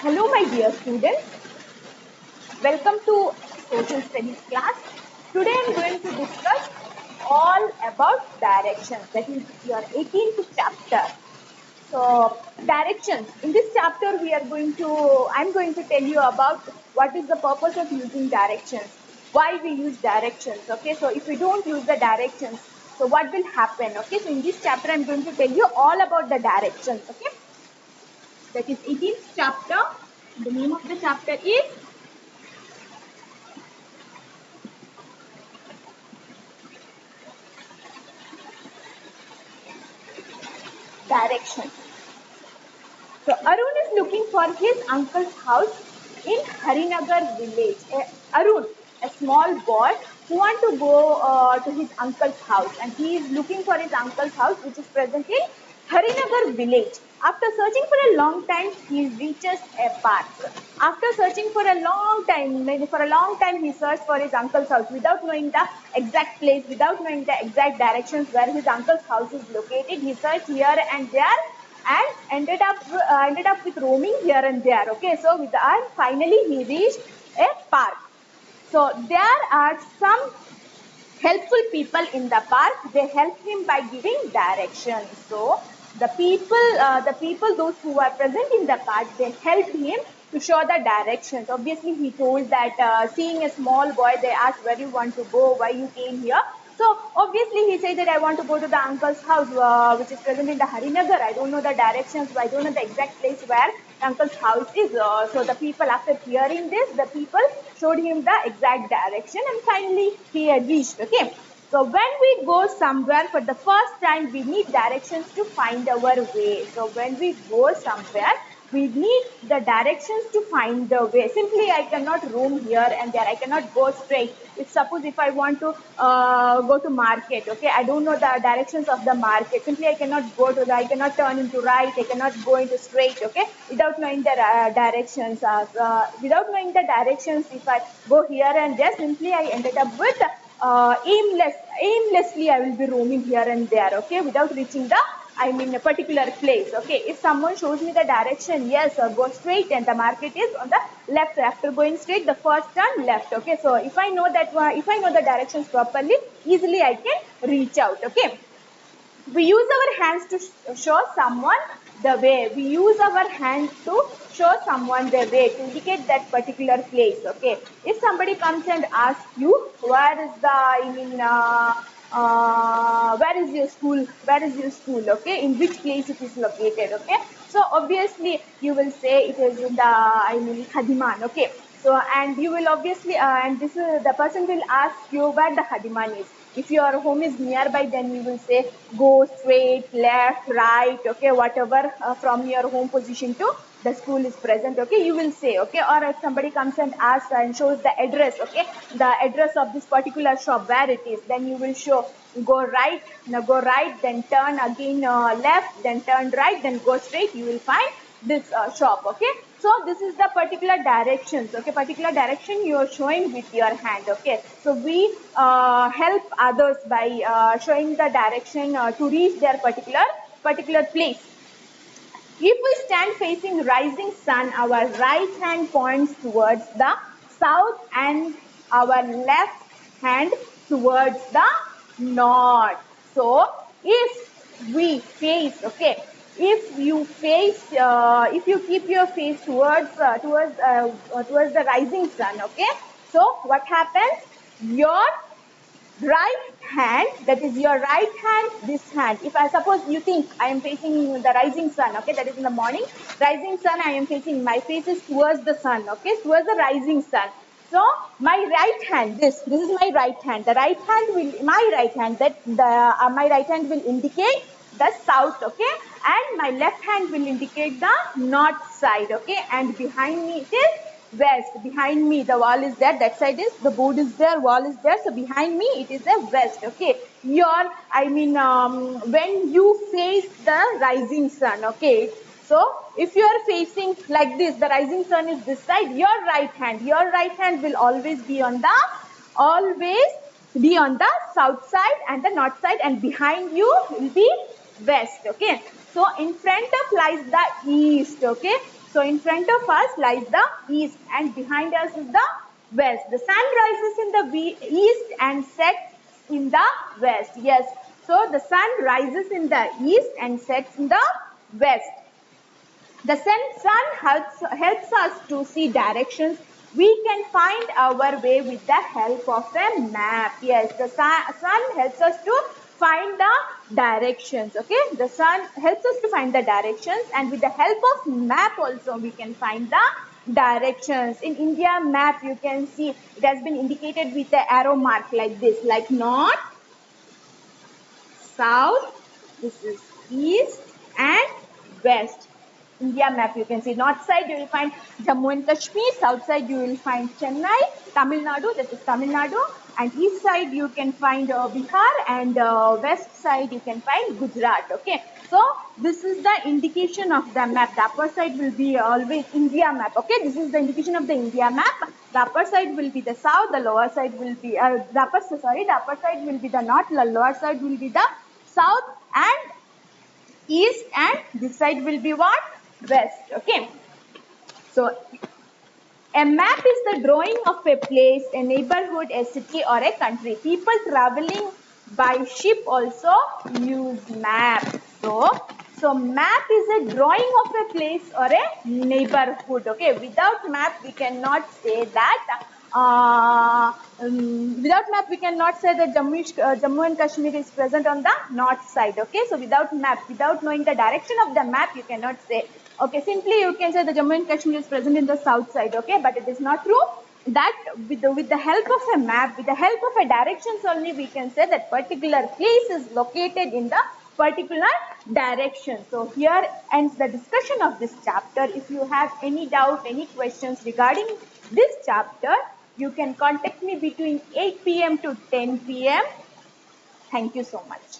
Hello, my dear students. Welcome to Social Studies class. Today I am going to discuss all about directions. That is your 18th chapter. So, directions. In this chapter, I am going to tell you about what is the purpose of using directions, why we use directions. Okay, so if we don't use the directions, so what will happen? Okay, so in this chapter, I am going to tell you all about the directions. Okay, that is 18th chapter. The name of the chapter is directions. So Arun is looking for his uncle's house in Harinagar village. Arun, a small boy who want to go to his uncle's house, and he is looking for his uncle's house which is present in Harinagar village. After searching for a long time, he reaches a park. After searching for a long time, he searched for his uncle's house without knowing the exact place, without knowing the exact directions where his uncle's house is located. He searched here and there and ended up with roaming here and there. Okay, so and finally he reached a park. So there are some helpful people in the park. They help him by giving directions. So the people those who are present in the park, they helped him to show the directions. Obviously he told that seeing a small boy, they asked where you want to go, why you came here. So obviously he said that I want to go to the uncle's house which is present in the Harinagar. I don't know the directions, I don't know the exact place where uncle's house is. So the people, after hearing this, the people showed him the exact direction and finally he had reached. Okay. So when we go somewhere for the first time, we need directions to find our way. So when we go somewhere, we need the directions to find the way. Simply I cannot roam here and there, I cannot go straight. If I want to go to market, okay, I don't know the directions of the market. Simply I cannot turn into right, I cannot go into straight, okay, without knowing the directions. Without knowing the directions, if I go here and there, simply I ended up with aimlessly I will be roaming here and there, okay, without reaching a particular place. Okay, if someone shows me the direction, yes, go straight and the market is on the left. After going straight, the first turn left. Okay, so if I know the directions properly, easily I can reach out. Okay, we use our hands to show someone the way. We use our hands to show someone the way, to indicate that particular place. Okay, if somebody comes and asks you where is where is your school, okay, in which place it is located, okay, so obviously you will say it is in the Hadiman. Okay, so and you will obviously and this is the person will ask you where the Hadiman is. If your home is nearby, then you will say go straight, left, right, okay, whatever from your home position to the school is present, okay, you will say, okay. Or if somebody comes and asks and shows the address, okay, the address of this particular shop, where it is, then you will show go right, then turn again left, then turn right, then go straight, you will find this shop. Okay, so this is the particular directions. Okay, particular direction you are showing with your hand. Okay, so we help others by showing the direction to reach their particular place. If we stand facing rising sun, our right hand points towards the south and our left hand towards the north. So if we face, okay, if you keep your face towards the rising sun, okay, so what happens? Your right hand, that is your right hand, this hand, if I suppose you think I am facing the rising sun, okay, that is in the morning, rising sun, I am facing, my face is towards the sun, okay, towards the rising sun. So my right hand, this is my right hand, the right hand will, my right hand, that the my right hand will indicate the south, okay, and my left hand will indicate the north side, okay, and behind me it is west. Behind me the wall is there, that side is the board is there, wall is there, so behind me it is the west. Okay, when you face the rising sun, okay, so if you are facing like this, the rising sun is this side, your right hand will always be on the south side and the north side, and behind you will be west. Okay, so in front of lies the east. Okay, So in front of us lies the east and behind us is the west. The sun rises in the east and sets in the west. Yes. So the sun rises in the east and sets in the west. The sun helps us to see directions. We can find our way with the help of a map. Yes, the sun helps us to find the directions. Okay, the sun helps us to find the directions, and with the help of map also we can find the directions. In India map you can see it has been indicated with the arrow mark like this, like north, south, this is east and west. India map you can see north side you will find Jammu and Kashmir, south side you will find Chennai, Tamil Nadu, that is Tamil Nadu, and east side you can find Bihar, and west side you can find Gujarat. Okay, so this is the indication of the map. The upper side will be always India map. Okay, this is the indication of the India map. The upper side will be the south, the lower side will be the upper side will be the north, the lower side will be the south and east, and this side will be what? West. Okay. So a map is the drawing of a place, a neighborhood, a city or a country. People traveling by ship also use map. So map is a drawing of a place or a neighborhood. Okay, without map we cannot say that. Without map we cannot say that Jammu and Kashmir is present on the north side. Okay, so without map, without knowing the direction of the map, you cannot say. Okay, simply you can say the Jammu and Kashmir is present in the south side. Okay, but it is not true. That with the help of a map, with the help of a directions only, we can say that particular place is located in the particular direction. So here ends the discussion of this chapter. If you have any doubt, any questions regarding this chapter, you can contact me between 8 p.m. to 10 p.m. Thank you so much.